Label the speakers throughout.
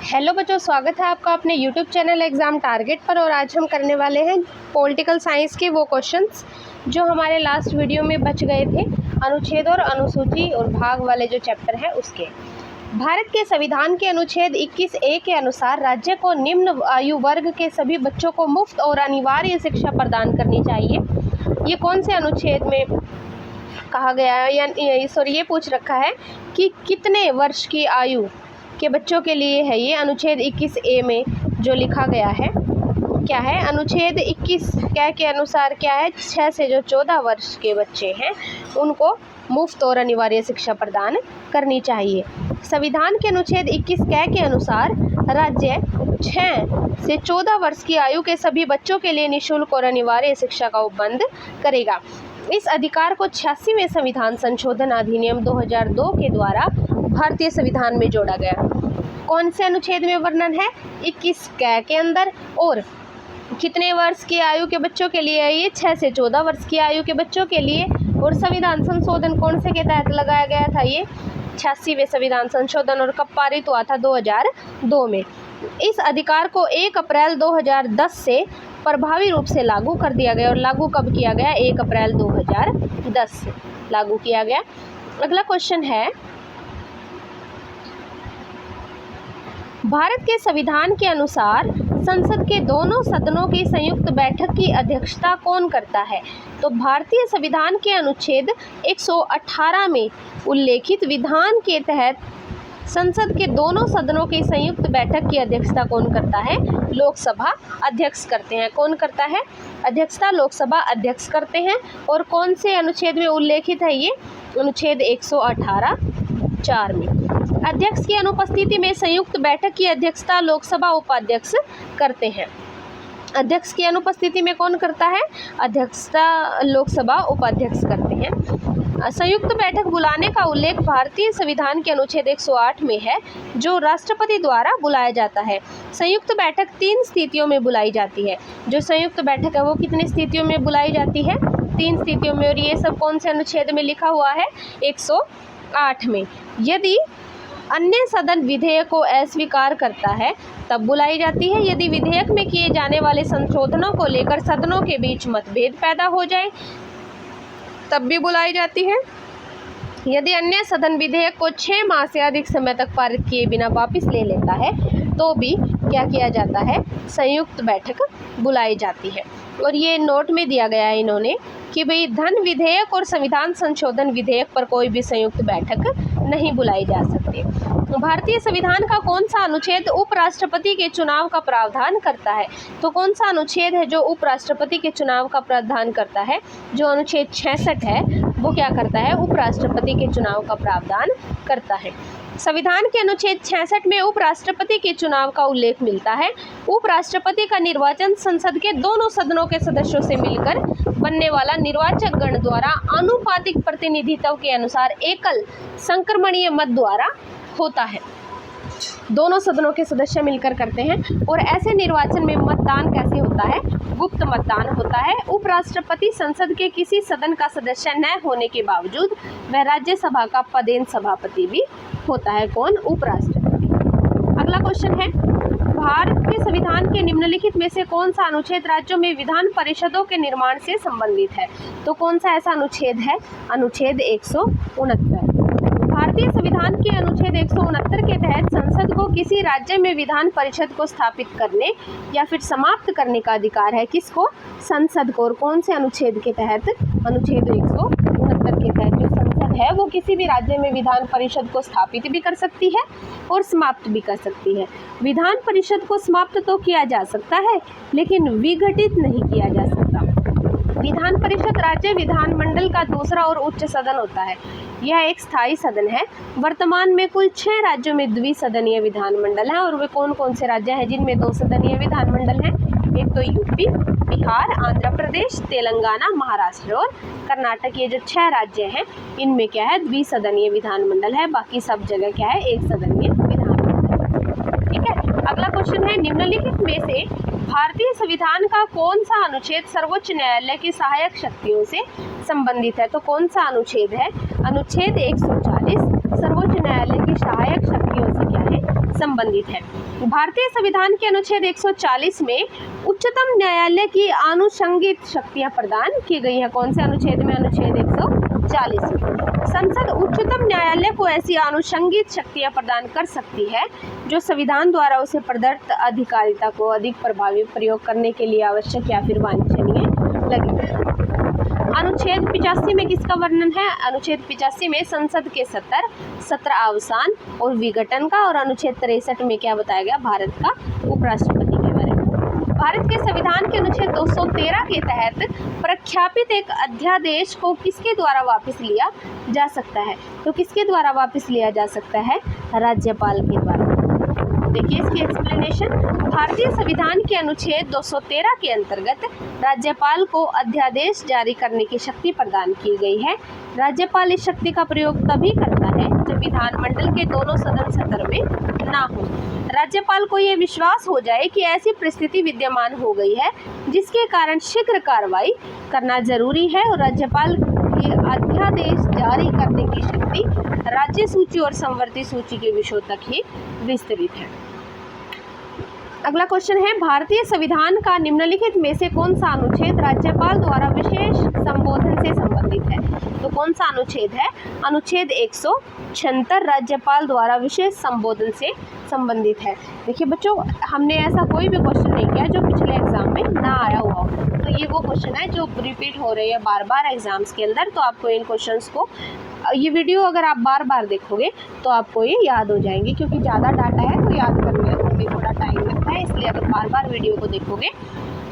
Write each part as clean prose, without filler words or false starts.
Speaker 1: Hello बच्चों, स्वागत है आपका अपने यूट्यूब चैनल एग्ज़ाम टारगेट पर। और आज हम करने वाले हैं पॉलिटिकल साइंस के वो क्वेश्चंस जो हमारे लास्ट वीडियो में बच गए थे, अनुच्छेद और अनुसूची और भाग वाले जो चैप्टर है उसके। भारत के संविधान के अनुच्छेद 21A के अनुसार राज्य को निम्न आयु वर्ग के सभी बच्चों को मुफ्त और अनिवार्य शिक्षा प्रदान करनी चाहिए। ये कौन से अनुच्छेद में कहा गया है, या ये पूछ रखा है कि कितने वर्ष की आयु के बच्चों के लिए है। ये अनुच्छेद 21A में जो लिखा गया है क्या है, अनुच्छेद 21 के अनुसार क्या है, 6 से जो 14 वर्ष के बच्चे हैं उनको मुफ्त और अनिवार्य शिक्षा प्रदान करनी चाहिए। संविधान के अनुच्छेद 21 के अनुसार राज्य 6 से 14 वर्ष की आयु के सभी बच्चों के लिए निःशुल्क और अनिवार्य शिक्षा का उपबंध करेगा। इस अधिकार को 86वें संविधान संशोधन अधिनियम 2002 के द्वारा भारतीय संविधान में जोड़ा गया। कौन से अनुच्छेद में वर्णन है, 21 के अंदर। और कितने वर्ष की आयु के बच्चों के लिए है ये, 6 से 14 वर्ष की आयु के बच्चों के लिए। और संविधान संशोधन कौन से के तहत लगाया गया था, ये 86वें संविधान संशोधन। और कब पारित हुआ था, 2002 में। इस अधिकार को 1 अप्रैल 2010 से प्रभावी रूप से लागू कर दिया गया। और लागू कब किया गया, 1 अप्रैल 2010 से लागू किया गया। अगला क्वेश्चन है, भारत के संविधान के अनुसार संसद के दोनों सदनों की संयुक्त बैठक की अध्यक्षता कौन करता है। तो भारतीय संविधान के अनुच्छेद 118 में उल्लेखित विधान के तहत संसद के दोनों सदनों की संयुक्त बैठक की अध्यक्षता कौन करता है, लोकसभा अध्यक्ष करते हैं। कौन करता है, अध्यक्षता लोकसभा अध्यक्ष करते हैं। और कौन से अनुच्छेद में उल्लेखित है ये, अनुच्छेद 118(4) में। अध्यक्ष की अनुपस्थिति में संयुक्त बैठक की अध्यक्षता लोकसभा उपाध्यक्ष करते हैं। अध्यक्ष की अनुपस्थिति में कौन करता है, अध्यक्षता लोकसभा उपाध्यक्ष करते हैं। संयुक्त बैठक बुलाने का उल्लेख भारतीय संविधान के अनुच्छेद 108 में है, जो राष्ट्रपति द्वारा बुलाया जाता है। संयुक्त बैठक 3 स्थितियों में बुलाई जाती है। जो संयुक्त बैठक है वो कितनी स्थितियों में बुलाई जाती है, 3 स्थितियों में। और ये सब कौन से अनुच्छेद में लिखा हुआ है, 108 में। यदि अन्य सदन विधेयक को अस्वीकार करता है तब बुलाई जाती है। यदि विधेयक में किए जाने वाले संशोधनों को लेकर सदनों के बीच मतभेद पैदा हो जाए तब भी बुलाई जाती है। यदि अन्य सदन विधेयक को 6 माह से अधिक समय तक पारित किए बिना वापस ले लेता है तो भी क्या किया जाता है, संयुक्त बैठक बुलाई जाती है। और ये नोट में दिया गया है इन्होंने कि भाई धन विधेयक और संविधान संशोधन विधेयक पर कोई भी संयुक्त बैठक नहीं बुलाई जा सकती। भारतीय संविधान का कौन सा अनुच्छेद उपराष्ट्रपति के चुनाव का प्रावधान करता है। तो कौन सा अनुच्छेद है जो उपराष्ट्रपति के चुनाव का प्रावधान करता है, जो अनुच्छेद 66 है वो क्या करता है, उपराष्ट्रपति के चुनाव का प्रावधान करता है। संविधान के अनुच्छेद 66 में उपराष्ट्रपति के चुनाव का उल्लेख मिलता है। उपराष्ट्रपति का निर्वाचन संसद के दोनों सदनों के सदस्यों से मिलकर बनने वाला निर्वाचक गण द्वारा आनुपातिक प्रतिनिधित्व के अनुसार एकल संक्रमणीय मत द्वारा होता है। दोनों सदनों के सदस्य मिलकर करते हैं। और ऐसे निर्वाचन में मतदान कैसे होता है, गुप्त मतदान होता है। उपराष्ट्रपति संसद के किसी सदन का सदस्य न होने के बावजूद वह राज्यसभा का पदेन सभापति भी होता है। कौन, उपराष्ट्रपति। अगला क्वेश्चन है, भारत के संविधान के निम्नलिखित में से कौन सा अनुच्छेद राज्यों में विधान परिषदों के निर्माण से संबंधित है। तो कौन सा ऐसा अनुच्छेद है, अनुच्छेद 169। भारतीय संविधान के अनुच्छेद 169 के तहत संसद को किसी राज्य में विधान परिषद को स्थापित करने या फिर समाप्त करने का अधिकार है। किसको, संसद को। और कौन से अनुच्छेद के तहत, अनुच्छेद 169 के तहत जो संसद है वो किसी भी राज्य में विधान परिषद को स्थापित भी कर सकती है और समाप्त भी कर सकती है। विधान परिषद को समाप्त तो किया जा सकता है लेकिन विघटित नहीं किया जा सकता। विधान परिषद राज्य विधानमंडल का दूसरा और उच्च सदन होता है। यह एक स्थायी सदन है। वर्तमान में कुल 6 राज्यों में द्विसदनीय विधानमंडल है। और वे कौन कौन से राज्य हैं जिनमें 2 सदनीय विधानमंडल हैं। एक तो यूपी, बिहार, आंध्र प्रदेश, तेलंगाना, महाराष्ट्र और कर्नाटक। ये जो 6 राज्य हैं इनमें क्या है, द्विसदनीय विधानमंडल है। बाकी सब जगह क्या है, एक सदनीय विधानमंडल। ठीक है। अगला क्वेश्चन है, निम्नलिखित में से भारतीय संविधान का कौन सा अनुच्छेद सर्वोच्च न्यायालय की सहायक शक्तियों से संबंधित है। तो कौन सा अनुच्छेद है, अनुच्छेद 140 सर्वोच्च न्यायालय की सहायक शक्तियों से क्या है, संबंधित है। भारतीय संविधान के अनुच्छेद 140 में उच्चतम न्यायालय की आनुषंगिक शक्तियां प्रदान की गई हैं। कौन से अनुच्छेद में? अनुच्छेद 140 में। संसद उच्चतम न्यायालय को ऐसी आनुषंगिक शक्तियां प्रदान कर सकती है जो संविधान द्वारा उसे प्रदत्त अधिकारिता को अधिक प्रभावी प्रयोग करने के लिए आवश्यक या फिर वांछनीय लगे। अनुच्छेद 85 में किसका वर्णन है? अनुच्छेद 85 में संसद के सत्र अवसान और विघटन का, और अनुच्छेद 63 में क्या बताया गया? भारत का उपराष्ट्रपति के बारे में। भारत के संविधान के अनुच्छेद 213 के तहत प्रख्यापित एक अध्यादेश को किसके द्वारा वापस लिया जा सकता है? तो किसके द्वारा वापस लिया जा सकता है? राज्यपाल के द्वारा। देखिए इसकी एक्सप्लेनेशन। भारतीय संविधान के अनुच्छेद 213 के अंतर्गत राज्यपाल को अध्यादेश जारी करने की शक्ति प्रदान की गई है। राज्यपाल इस शक्ति का प्रयोग तभी करता है जब विधानमंडल के दोनों सदन सत्र में ना हो। राज्यपाल को यह विश्वास हो जाए कि ऐसी परिस्थिति विद्यमान हो गई है जिसके कारण शीघ्र कार्रवाई करना जरूरी है, और राज्यपाल की अध्यादेश जारी करने की शक्ति राज्य सूची और संवर्ती सूची के विषयों तक ही विस्तृत है। अगला क्वेश्चन है, भारतीय संविधान का निम्नलिखित में से कौन सा अनुच्छेद राज्यपाल द्वारा विशेष संबोधन से संबंधित है? तो कौन सा अनुच्छेद है? अनुच्छेद 176 राज्यपाल द्वारा विशेष संबोधन से संबंधित है। देखिए बच्चों, हमने ऐसा कोई भी क्वेश्चन नहीं किया जो पिछले एग्जाम में ना आया हुआ हो। तो ये वो क्वेश्चन है जो रिपीट हो रहे हैं बार बार एग्जाम्स के अंदर। तो आपको इन क्वेश्चंस को, ये वीडियो अगर आप बार बार देखोगे तो आपको ये याद हो जाएंगे, क्योंकि ज़्यादा डाटा है तो याद करने में थोड़ा टाइम लगता है। इसलिए अगर बार बार वीडियो को देखोगे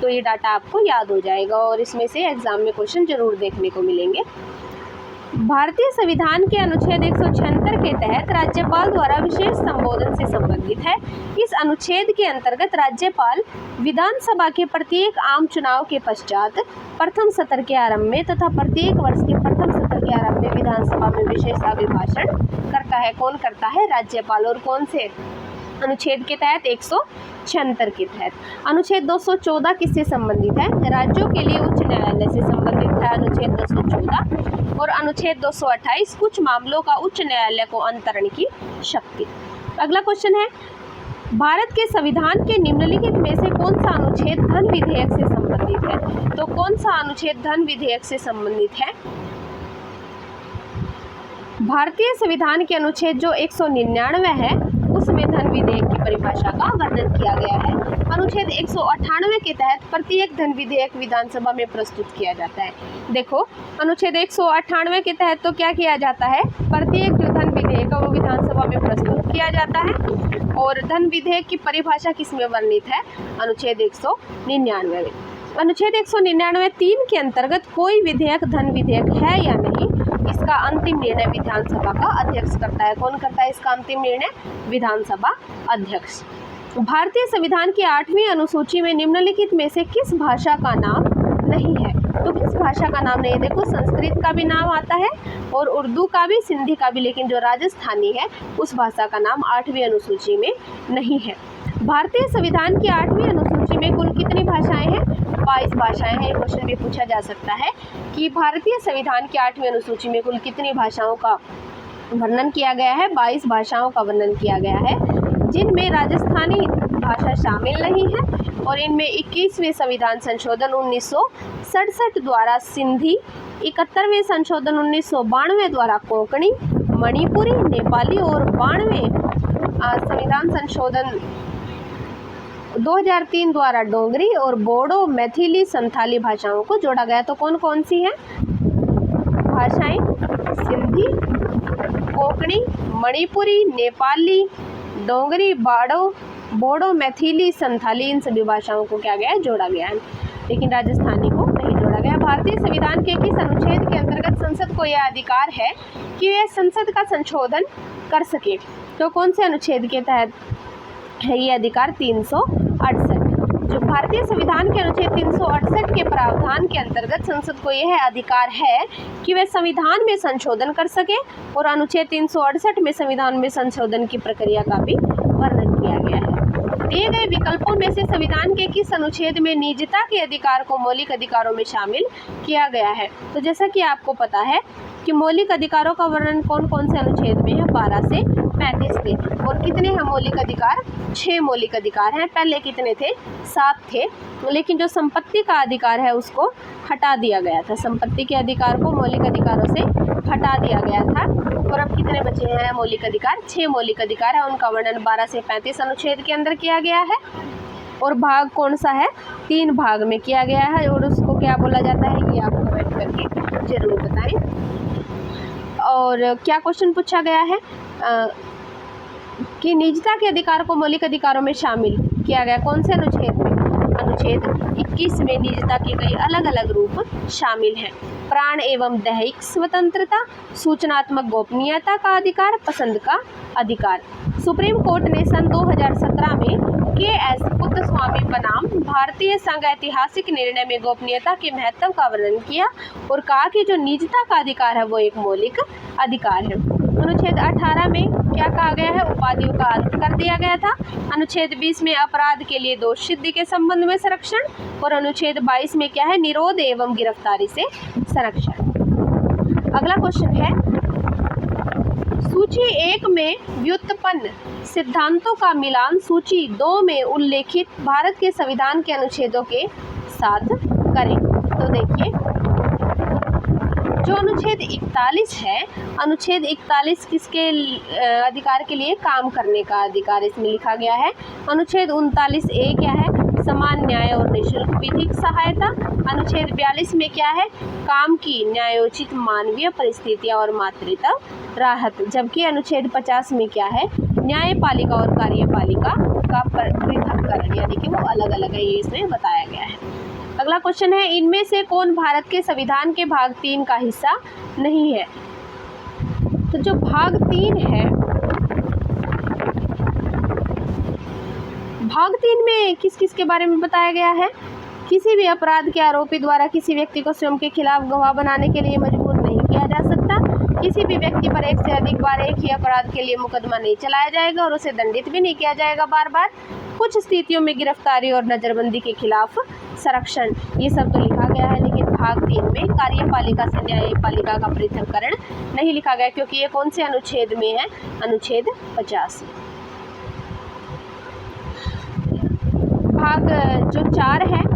Speaker 1: तो ये डाटा आपको याद हो जाएगा, और इसमें से एग्जाम में क्वेश्चन जरूर देखने को मिलेंगे। भारतीय संविधान के अनुच्छेद 176 के तहत राज्यपाल द्वारा विशेष संबोधन से संबंधित है। इस अनुच्छेद के अंतर्गत राज्यपाल विधानसभा के प्रत्येक आम चुनाव के पश्चात प्रथम सत्र के आरंभ में तथा प्रत्येक वर्ष के प्रथम सत्र के आरंभ में विधानसभा में विशेष अभिभाषण करता है। कौन करता है? राज्यपाल। और कौन से अनुच्छेद के तहत? 176 के तहत। अनुच्छेद 214 किससे संबंधित है? राज्यों के लिए उच्च न्यायालय से संबंधित है, अनुच्छेद 214। और अनुच्छेद 228 कुछ मामलों का उच्च न्यायालय को अंतरण की शक्ति। अगला क्वेश्चन है, भारत के संविधान के निम्नलिखित में से कौन सा अनुच्छेद धन विधेयक से संबंधित है? तो कौन सा अनुच्छेद धन विधेयक से संबंधित है? भारतीय संविधान के अनुच्छेद जो 199 है उसमें धन विधेयक की परिभाषा का वर्णन किया गया है। अनुच्छेद 198 के तहत प्रत्येक धन विधेयक विधानसभा में प्रस्तुत किया जाता है। देखो, अनुच्छेद 198 के तहत तो क्या किया जाता है? प्रत्येक जो धन विधेयक है वो विधानसभा में प्रस्तुत किया जाता है। और धन विधेयक की परिभाषा किसमें वर्णित है? अनुच्छेद 199 में। अनुच्छेद 199 3 के अंतर्गत कोई विधेयक धन विधेयक है या नहीं, इसका अंतिम निर्णय विधानसभा का अध्यक्ष करता है। कौन करता है इसका अंतिम निर्णय? विधानसभा अध्यक्ष। भारतीय संविधान की 8वीं अनुसूची में निम्नलिखित में से किस भाषा का नाम नहीं है? तो किस भाषा का नाम नहीं है? देखो, संस्कृत का भी नाम आता है और उर्दू का भी, सिंधी का भी, लेकिन जो राजस्थानी है उस भाषा का नाम 8वीं अनुसूची में नहीं है। भारतीय संविधान की 8वीं अनुसूची में कुल कितनी भाषाएं हैं? 22 भाषाएं हैं। क्वेश्चन भी पूछा जा सकता है कि भारतीय संविधान की 8वीं अनुसूची में कुल कितनी भाषाओं का वर्णन किया गया है? 22 भाषाओं का वर्णन किया गया है, जिनमें राजस्थानी भाषा शामिल नहीं है। और इनमें 21वें संविधान संशोधन 1967 द्वारा सिंधी, 71वें संशोधन 1992 द्वारा कोंकणी, मणिपुरी, नेपाली और 92वें संविधान संशोधन 2003 द्वारा डोगरी और बोडो, मैथिली, संथाली भाषाओं को जोड़ा गया। तो कौन कौन सी हैं भाषाएं? सिंधी, कोंकणी, मणिपुरी, नेपाली, डोगरी, बोडो, मैथिली, संथाली, इन सभी भाषाओं को क्या गया है? जोड़ा गया है, लेकिन राजस्थानी को नहीं जोड़ा गया। भारतीय संविधान के किस अनुच्छेद के अंतर्गत संसद को यह अधिकार है कि वह संसद का संशोधन कर सके? तो कौन से अनुच्छेद के तहत है ये अधिकार? 368। जो भारतीय संविधान के अनुच्छेद 368 के प्रावधान के अंतर्गत संसद को यह अधिकार है कि वह संविधान में संशोधन कर सके, और अनुच्छेद 368 में संविधान में संशोधन की प्रक्रिया का भी वर्णन किया गया है। दिए गए विकल्पों में से संविधान के किस अनुच्छेद में निजता के अधिकार को मौलिक अधिकारों में शामिल किया गया है? तो जैसा कि आपको पता है कि मौलिक अधिकारों का वर्णन कौन कौन से अनुच्छेद में है? 12 से 35 थे। और कितने हैं मौलिक अधिकार? 6 मौलिक अधिकार हैं। पहले कितने थे? 7 थे। लेकिन जो संपत्ति का अधिकार है उसको हटा दिया गया था। संपत्ति के अधिकार को मौलिक अधिकारों से हटा दिया गया था। और अब कितने बचे हैं मौलिक अधिकार? 6 मौलिक अधिकार है। उनका वर्णन 12 से 35 अनुच्छेद के अंदर किया गया है। और भाग कौन सा है? 3 भाग में किया गया है। और उसको क्या बोला जाता है, ये आप कमेंट करके जरूर बताएं। और क्या क्वेश्चन पूछा गया है कि निजता के अधिकार को मौलिक अधिकारों में शामिल किया गया कौन से अनुच्छेद में? अनुच्छेद 21 में निजता के कई अलग अलग रूप शामिल हैं। प्राण एवं दैहिक स्वतंत्रता, सूचनात्मक गोपनीयता का अधिकार, पसंद का अधिकार। सुप्रीम कोर्ट ने सन 2017 में के.एस. पुत्तस्वामी बनाम भारतीय संघ ऐतिहासिक निर्णय में गोपनीयता के महत्व का वर्णन किया और कहा कि जो निजता का अधिकार है वो एक मौलिक अधिकार है। अनुच्छेद 18 में क्या कहा गया है? उपाधियों का अंत कर दिया गया था। अनुच्छेद 20 में अपराध के लिए दोष सिद्धि के संबंध में संरक्षण। और अनुच्छेद 22 में क्या है? निरोध एवं गिरफ्तारी से संरक्षण। अगला क्वेश्चन है, सूची 1 में व्युत्पन्न सिद्धांतों का मिलान सूची 2 में उल्लेखित भारत के संविधान के अनुच्छेदों के साथ करें। तो देखिए, जो अनुच्छेद 41 है, अनुच्छेद 41 किसके अधिकार के लिए? काम करने का अधिकार इसमें लिखा गया है। अनुच्छेद 39A क्या है? समान न्याय और निःशुल्क विधिक सहायता। अनुच्छेद 42 में क्या है? काम की न्यायोचित मानवीय परिस्थितियां और मातृत्व राहत। जबकि अनुच्छेद 50 में क्या है? न्यायपालिका और कार्यपालिका का पृथक्करण, यानी कि वो अलग अलग है, ये इसमें बताया गया है। अगला क्वेश्चन है, इनमें से कौन भारत के संविधान के भाग 3 का हिस्सा नहीं है? तो जो भाग 3 है, भाग 3 में किस किस के बारे में बताया गया है? किसी भी अपराध के आरोपी द्वारा किसी व्यक्ति को स्वयं के खिलाफ गवाह बनाने के लिए मजबूर नहीं किया जा सकता। किसी भी व्यक्ति पर एक से अधिक बार एक ही अपराध के लिए मुकदमा नहीं चलाया जाएगा और उसे दंडित भी नहीं किया जाएगा बार बार। कुछ स्थितियों में गिरफ्तारी और नजरबंदी के खिलाफ संरक्षण, ये सब तो लिखा गया है। लेकिन भाग 3 में कार्यपालिका से न्यायपालिका का पृथक्करण नहीं लिखा गया, क्योंकि ये कौन से अनुच्छेद में है? अनुच्छेद 50। भाग जो 4 है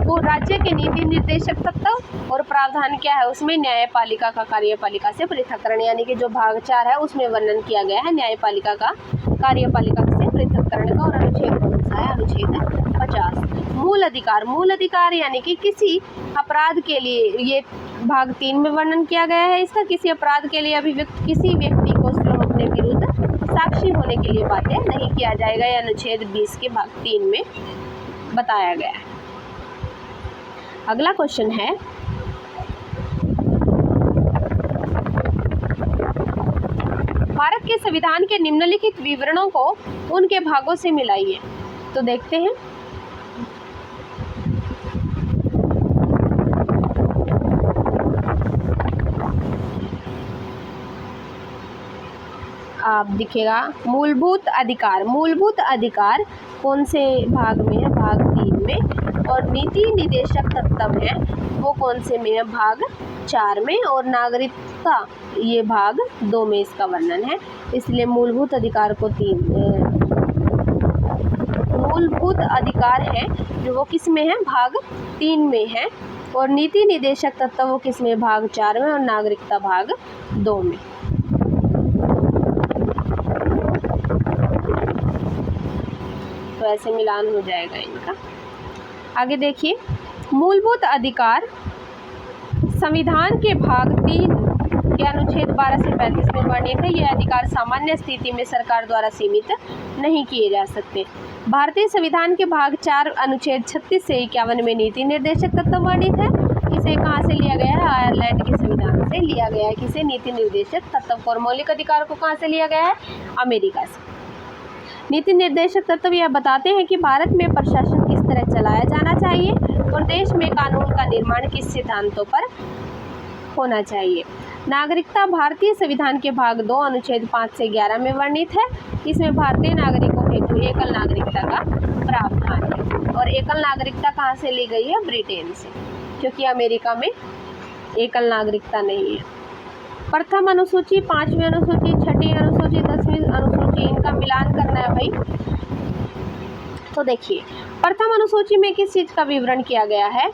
Speaker 1: वो राज्य के नीति निर्देशक तत्व और प्रावधान क्या है उसमें? न्यायपालिका का कार्यपालिका से पृथक्करण, यानी कि जो भाग 4 है उसमें वर्णन किया गया है न्यायपालिका का कार्यपालिका से पृथक्करण का। और अनुच्छेद कौन सा है? अनुच्छेद 50। मूल अधिकार, मूल अधिकार यानी कि किसी अपराध के लिए, ये भाग 3 में वर्णन किया गया है इसका। किसी अपराध के लिए अभियुक्त किसी व्यक्ति को स्वयं अपने विरुद्ध साक्षी होने के लिए बाध्य नहीं किया जाएगा, यह अनुच्छेद 20 के भाग 3 में बताया गया है। अगला क्वेश्चन है, भारत के संविधान के निम्नलिखित विवरणों को उनके भागों से मिलाइए। तो देखते हैं, आप दिखेगा मूलभूत अधिकार। मूलभूत अधिकार कौन से भाग में है? भाग 3 में। और नीति निदेशक तत्व है वो कौन से में है? भाग 4 में। और नागरिकता ये भाग 2 में इसका वर्णन है। इसलिए मूलभूत अधिकार को मूलभूत अधिकार है जो वो किस में है? भाग 3 में है। और नीति निदेशक तत्व वो किस में? भाग 4 में। और नागरिकता भाग 2 में। तो ऐसे मिलान हो जाएगा इनका। आगे देखिए, मूलभूत अधिकार संविधान के भाग 3 के अनुच्छेद 12 से 35 में वर्णित है। यह अधिकार सामान्य स्थिति में सरकार द्वारा सीमित नहीं किए जा सकते। भारतीय संविधान के भाग 4 अनुच्छेद 36 से 51 में नीति निर्देशक तत्व वर्णित है। इसे कहाँ से लिया गया है? आयरलैंड के संविधान से लिया गया है। किसे? नीति निर्देशक तत्व। और मौलिक अधिकार को कहाँ से लिया गया है? अमेरिका से। नीति निर्देशक तत्व यह बताते हैं कि भारत में प्रशासन किस तरह चलाया जाना चाहिए और देश में कानून का निर्माण किस सिद्धांतों पर होना चाहिए। नागरिकता भारतीय संविधान के भाग 2 अनुच्छेद 5 से 11 में वर्णित है। इसमें भारतीय नागरिकों हेतु एकल नागरिकता का प्रावधान है। और एकल नागरिकता कहाँ से ली गई है? ब्रिटेन से, क्योंकि अमेरिका में एकल नागरिकता नहीं है। प्रथम अनुसूची, 5वीं अनुसूची, 6ठी अनुसूची, 10वीं अनुसूची, इनका मिलान करना है भाई। तो देखिए प्रथम अनुसूची में किस चीज़ का विवरण किया गया है।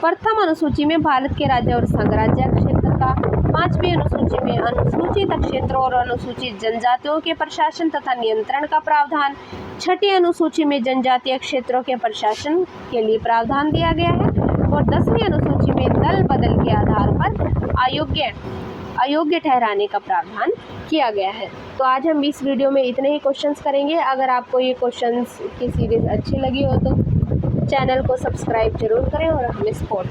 Speaker 1: प्रथम अनुसूची में भारत के राज्य और संघ राज्य क्षेत्र का, 5वीं अनुसूची में अनुसूचित क्षेत्रों और अनुसूचित जनजातियों के प्रशासन तथा नियंत्रण का प्रावधान, 6ठी अनुसूची में जनजातीय क्षेत्रों के प्रशासन के लिए प्रावधान दिया गया है और 10वीं अनुसूची में दल बदल के आधार पर अयोग्य ठहराने का प्रावधान किया गया है। तो आज हम इस वीडियो में इतने ही क्वेश्चंस करेंगे। अगर आपको ये क्वेश्चंस की सीरीज़ अच्छी लगी हो तो चैनल को सब्सक्राइब जरूर करें और हमें सपोर्ट